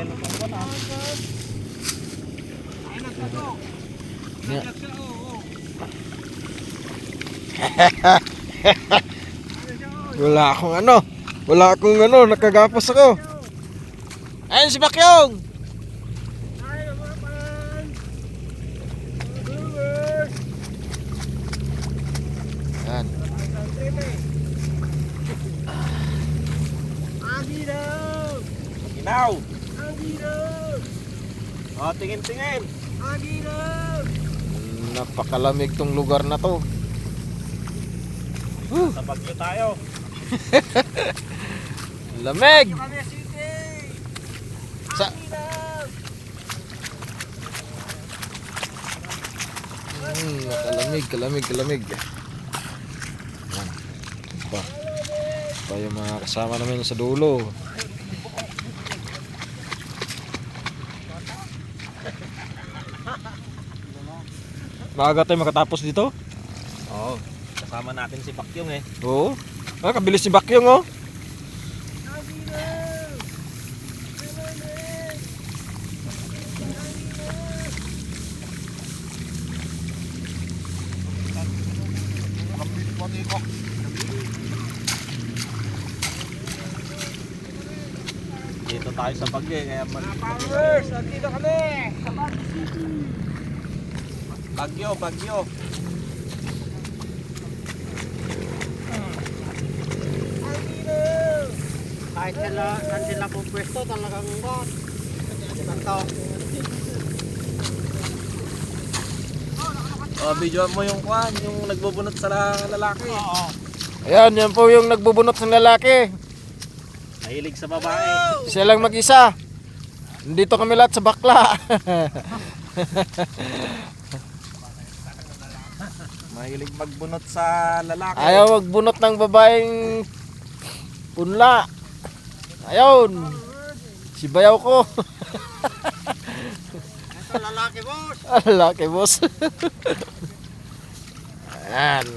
yelo tong ko na. Ay nagkato. Wala akong nakagapas ako. Ayun si Bakyong. Yan. Ginaw. Oh, tingin-tingin. Napakalamig tong lugar na to. Sa Bagyo tayo. Lamig. Sa kalamig. Yan. Pa yung mga kasama namin sa dulo. Maaga tayo makatapos dito? Oo. Kasama natin si Bakyong eh. Oo. Kabilis ni Bakyong oh. Dito tayo sa Bagyo eh. Kaya Powers, nandito kami sa Baguio City. Bagyo. Kahit saan sila po pwesto, talagang God. Ganto. Oh, videoan mo yung kwan, yung nagbubunot sa lalaki. Oo. Ayan, yan po yung nagbubunot ng lalaki. Mahilig sa babae. Siya lang mag-isa. Nandito kami lahat sa bakla. Mahilig magbunot sa lalaki. Ayaw magbunot ng babaeng punla. Ayun. Si bayaw ko. Ito lalaki boss. Lalaki boss. Ayan.